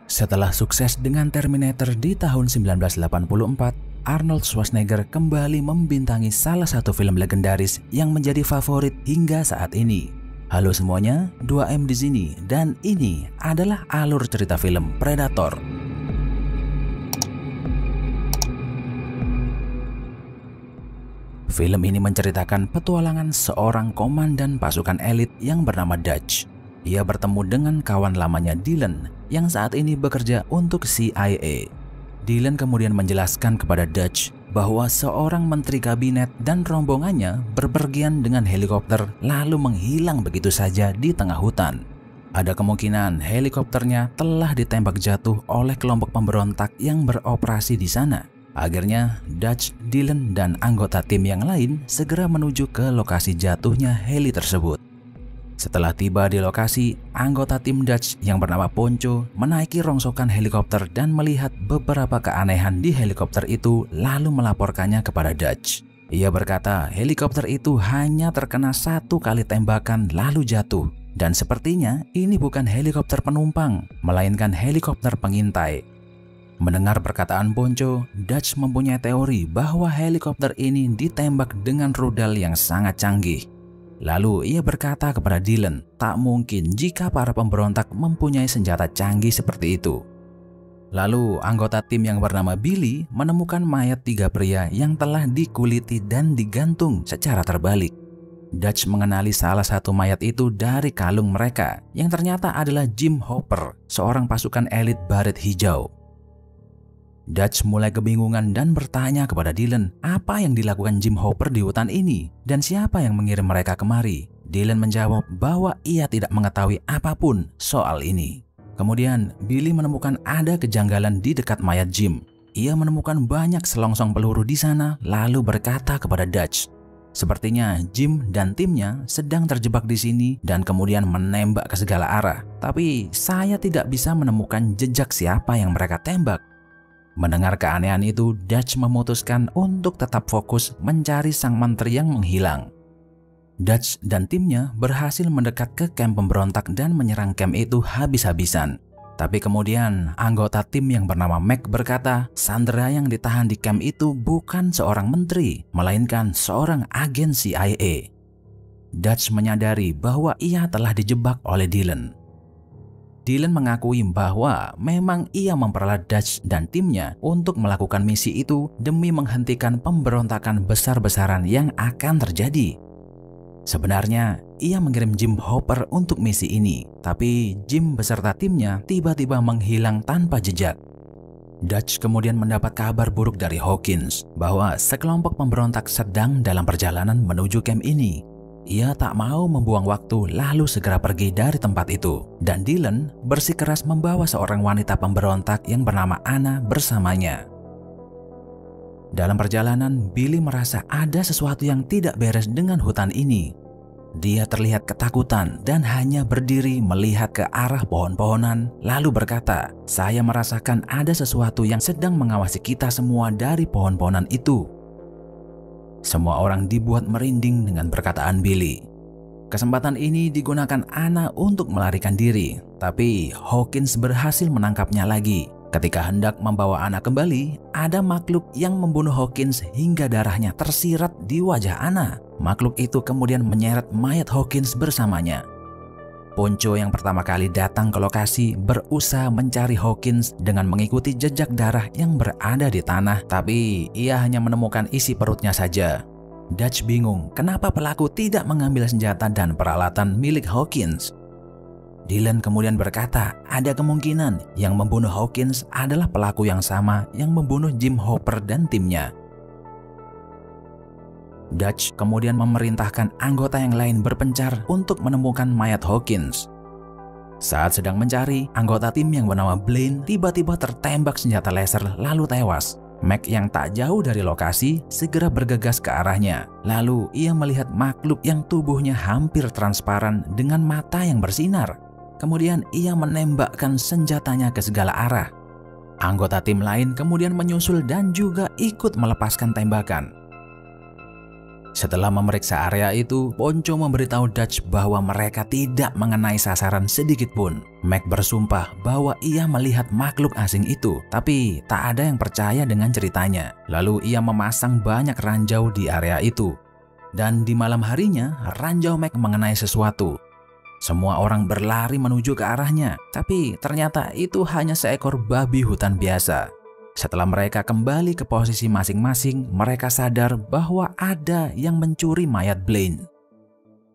Setelah sukses dengan Terminator di tahun 1984, Arnold Schwarzenegger kembali membintangi salah satu film legendaris yang menjadi favorit hingga saat ini. Halo semuanya, 2M di sini dan ini adalah alur cerita film Predator. Film ini menceritakan petualangan seorang komandan pasukan elit yang bernama Dutch. Ia bertemu dengan kawan lamanya Dylan yang saat ini bekerja untuk CIA. Dylan kemudian menjelaskan kepada Dutch bahwa seorang menteri kabinet dan rombongannya berpergian dengan helikopter lalu menghilang begitu saja di tengah hutan. Ada kemungkinan helikopternya telah ditembak jatuh oleh kelompok pemberontak yang beroperasi di sana. Akhirnya Dutch, Dylan, dan anggota tim yang lain segera menuju ke lokasi jatuhnya heli tersebut. Setelah tiba di lokasi, anggota tim Dutch yang bernama Poncho menaiki rongsokan helikopter dan melihat beberapa keanehan di helikopter itu lalu melaporkannya kepada Dutch. Ia berkata helikopter itu hanya terkena satu kali tembakan lalu jatuh. Dan sepertinya ini bukan helikopter penumpang, melainkan helikopter pengintai. Mendengar perkataan Poncho, Dutch mempunyai teori bahwa helikopter ini ditembak dengan rudal yang sangat canggih. Lalu ia berkata kepada Dylan, tak mungkin jika para pemberontak mempunyai senjata canggih seperti itu. Lalu anggota tim yang bernama Billy menemukan mayat 3 pria yang telah dikuliti dan digantung secara terbalik. Dutch mengenali salah satu mayat itu dari kalung mereka yang ternyata adalah Jim Hopper, seorang pasukan elit baret hijau. Dutch mulai kebingungan dan bertanya kepada Dylan apa yang dilakukan Jim Hopper di hutan ini dan siapa yang mengirim mereka kemari. Dylan menjawab bahwa ia tidak mengetahui apapun soal ini. Kemudian Billy menemukan ada kejanggalan di dekat mayat Jim. Ia menemukan banyak selongsong peluru di sana lalu berkata kepada Dutch, sepertinya Jim dan timnya sedang terjebak di sini dan kemudian menembak ke segala arah. Tapi saya tidak bisa menemukan jejak siapa yang mereka tembak. Mendengar keanehan itu, Dutch memutuskan untuk tetap fokus mencari sang menteri yang menghilang. Dutch dan timnya berhasil mendekat ke kamp pemberontak dan menyerang kamp itu habis-habisan. Tapi kemudian anggota tim yang bernama Mac berkata, Sandra yang ditahan di kamp itu bukan seorang menteri, melainkan seorang agen CIA. Dutch menyadari bahwa ia telah dijebak oleh Dylan. Dylan mengakui bahwa memang ia memperalat Dutch dan timnya untuk melakukan misi itu demi menghentikan pemberontakan besar-besaran yang akan terjadi. Sebenarnya, ia mengirim Jim Hopper untuk misi ini, tapi Jim beserta timnya tiba-tiba menghilang tanpa jejak. Dutch kemudian mendapat kabar buruk dari Hawkins bahwa sekelompok pemberontak sedang dalam perjalanan menuju kamp ini. Ia tak mau membuang waktu lalu segera pergi dari tempat itu. Dan Dylan bersikeras membawa seorang wanita pemberontak yang bernama Anna bersamanya. Dalam perjalanan, Billy merasa ada sesuatu yang tidak beres dengan hutan ini. Dia terlihat ketakutan dan hanya berdiri melihat ke arah pohon-pohonan lalu berkata, saya merasakan ada sesuatu yang sedang mengawasi kita semua dari pohon-pohonan itu. Semua orang dibuat merinding dengan perkataan Billy. Kesempatan ini digunakan Anna untuk melarikan diri, tapi Hawkins berhasil menangkapnya lagi. Ketika hendak membawa Anna kembali, ada makhluk yang membunuh Hawkins hingga darahnya tersirat di wajah Anna. Makhluk itu kemudian menyeret mayat Hawkins bersamanya. Poncho yang pertama kali datang ke lokasi berusaha mencari Hawkins dengan mengikuti jejak darah yang berada di tanah, tapi ia hanya menemukan isi perutnya saja. Dutch bingung kenapa pelaku tidak mengambil senjata dan peralatan milik Hawkins. Dylan kemudian berkata ada kemungkinan yang membunuh Hawkins adalah pelaku yang sama yang membunuh Jim Hopper dan timnya. Dutch kemudian memerintahkan anggota yang lain berpencar untuk menemukan mayat Hawkins. Saat sedang mencari, anggota tim yang bernama Blaine tiba-tiba tertembak senjata laser lalu tewas. Mac yang tak jauh dari lokasi segera bergegas ke arahnya. Lalu ia melihat makhluk yang tubuhnya hampir transparan dengan mata yang bersinar. Kemudian ia menembakkan senjatanya ke segala arah. Anggota tim lain kemudian menyusul dan juga ikut melepaskan tembakan. Setelah memeriksa area itu, Ponco memberitahu Dutch bahwa mereka tidak mengenai sasaran sedikit pun. Mac bersumpah bahwa ia melihat makhluk asing itu, tapi tak ada yang percaya dengan ceritanya. Lalu ia memasang banyak ranjau di area itu. Dan di malam harinya, ranjau Mac mengenai sesuatu. Semua orang berlari menuju ke arahnya, tapi ternyata itu hanya seekor babi hutan biasa. Setelah mereka kembali ke posisi masing-masing, mereka sadar bahwa ada yang mencuri mayat Blaine.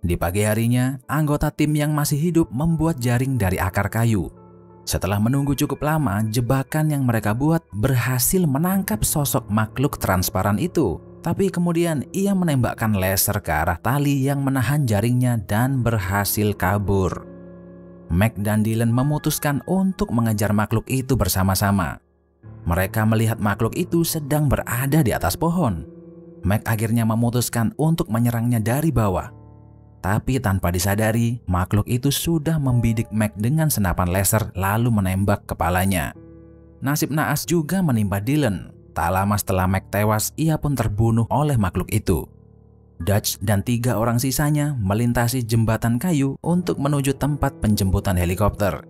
Di pagi harinya, anggota tim yang masih hidup membuat jaring dari akar kayu. Setelah menunggu cukup lama, jebakan yang mereka buat berhasil menangkap sosok makhluk transparan itu. Tapi kemudian ia menembakkan laser ke arah tali yang menahan jaringnya dan berhasil kabur. Mac dan Dylan memutuskan untuk mengejar makhluk itu bersama-sama. Mereka melihat makhluk itu sedang berada di atas pohon. Mac akhirnya memutuskan untuk menyerangnya dari bawah. Tapi tanpa disadari, makhluk itu sudah membidik Mac dengan senapan laser lalu menembak kepalanya. Nasib naas juga menimpa Dylan. Tak lama setelah Mac tewas, ia pun terbunuh oleh makhluk itu. Dutch dan 3 orang sisanya melintasi jembatan kayu untuk menuju tempat penjemputan helikopter.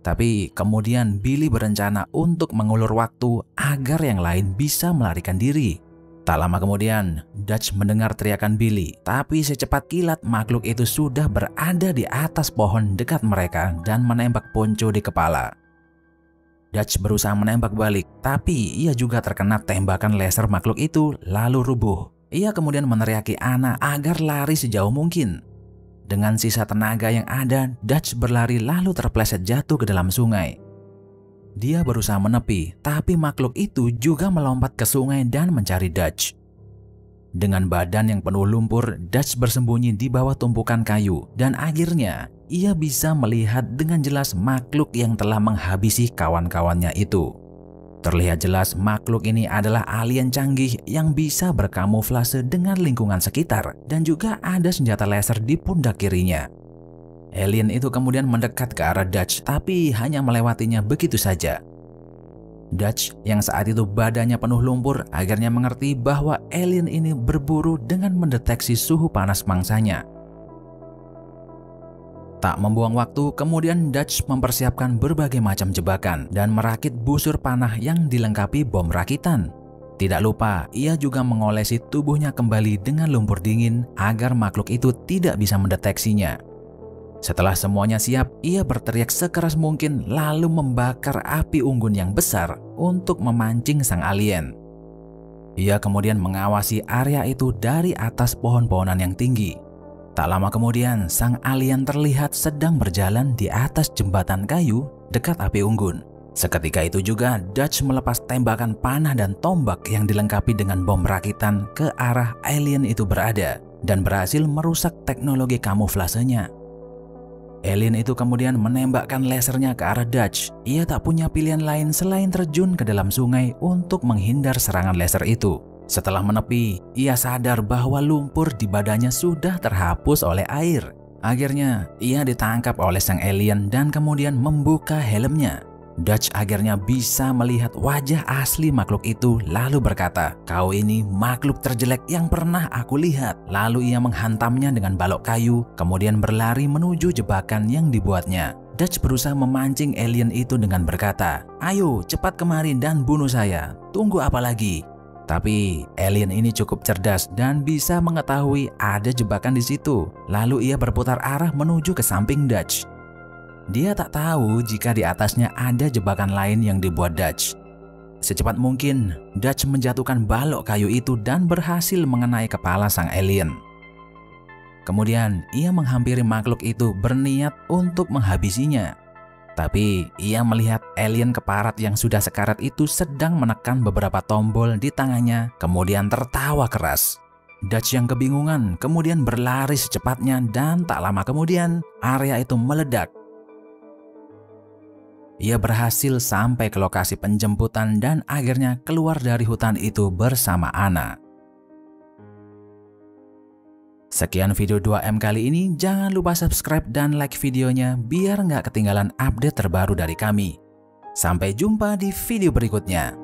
Tapi kemudian Billy berencana untuk mengulur waktu agar yang lain bisa melarikan diri. Tak lama kemudian, Dutch mendengar teriakan Billy, tapi secepat kilat makhluk itu sudah berada di atas pohon dekat mereka dan menembak Ponco di kepala. Dutch berusaha menembak balik, tapi ia juga terkena tembakan laser makhluk itu lalu rubuh. Ia kemudian meneriaki Anna agar lari sejauh mungkin. Dengan sisa tenaga yang ada, Dutch berlari lalu terpleset jatuh ke dalam sungai. Dia berusaha menepi, tapi makhluk itu juga melompat ke sungai dan mencari Dutch. Dengan badan yang penuh lumpur, Dutch bersembunyi di bawah tumpukan kayu dan akhirnya ia bisa melihat dengan jelas makhluk yang telah menghabisi kawan-kawannya itu. Terlihat jelas makhluk ini adalah alien canggih yang bisa berkamuflase dengan lingkungan sekitar dan juga ada senjata laser di pundak kirinya. Alien itu kemudian mendekat ke arah Dutch tapi hanya melewatinya begitu saja. Dutch yang saat itu badannya penuh lumpur akhirnya mengerti bahwa alien ini berburu dengan mendeteksi suhu panas mangsanya. Tak membuang waktu, kemudian Dutch mempersiapkan berbagai macam jebakan dan merakit busur panah yang dilengkapi bom rakitan. Tidak lupa, ia juga mengolesi tubuhnya kembali dengan lumpur dingin agar makhluk itu tidak bisa mendeteksinya. Setelah semuanya siap, ia berteriak sekeras mungkin lalu membakar api unggun yang besar untuk memancing sang alien. Ia kemudian mengawasi area itu dari atas pohon-pohonan yang tinggi. Tak lama kemudian, sang alien terlihat sedang berjalan di atas jembatan kayu dekat api unggun. Seketika itu juga, Dutch melepas tembakan panah dan tombak yang dilengkapi dengan bom rakitan ke arah alien itu berada dan berhasil merusak teknologi kamuflasenya. Alien itu kemudian menembakkan lasernya ke arah Dutch. Ia tak punya pilihan lain selain terjun ke dalam sungai untuk menghindar serangan laser itu. Setelah menepi, ia sadar bahwa lumpur di badannya sudah terhapus oleh air. Akhirnya, ia ditangkap oleh sang alien dan kemudian membuka helmnya. Dutch akhirnya bisa melihat wajah asli makhluk itu lalu berkata, "Kau ini makhluk terjelek yang pernah aku lihat." Lalu ia menghantamnya dengan balok kayu, kemudian berlari menuju jebakan yang dibuatnya. Dutch berusaha memancing alien itu dengan berkata, "Ayo cepat kemari dan bunuh saya, tunggu apa lagi?" Tapi alien ini cukup cerdas dan bisa mengetahui ada jebakan di situ. Lalu ia berputar arah menuju ke samping Dutch. Dia tak tahu jika di atasnya ada jebakan lain yang dibuat Dutch. Secepat mungkin, Dutch menjatuhkan balok kayu itu dan berhasil mengenai kepala sang alien. Kemudian ia menghampiri makhluk itu berniat untuk menghabisinya. Tapi ia melihat alien keparat yang sudah sekarat itu sedang menekan beberapa tombol di tangannya, kemudian tertawa keras. Dutch yang kebingungan kemudian berlari secepatnya dan tak lama kemudian area itu meledak. Ia berhasil sampai ke lokasi penjemputan dan akhirnya keluar dari hutan itu bersama Anna. Sekian video 2M kali ini, jangan lupa subscribe dan like videonya biar nggak ketinggalan update terbaru dari kami. Sampai jumpa di video berikutnya.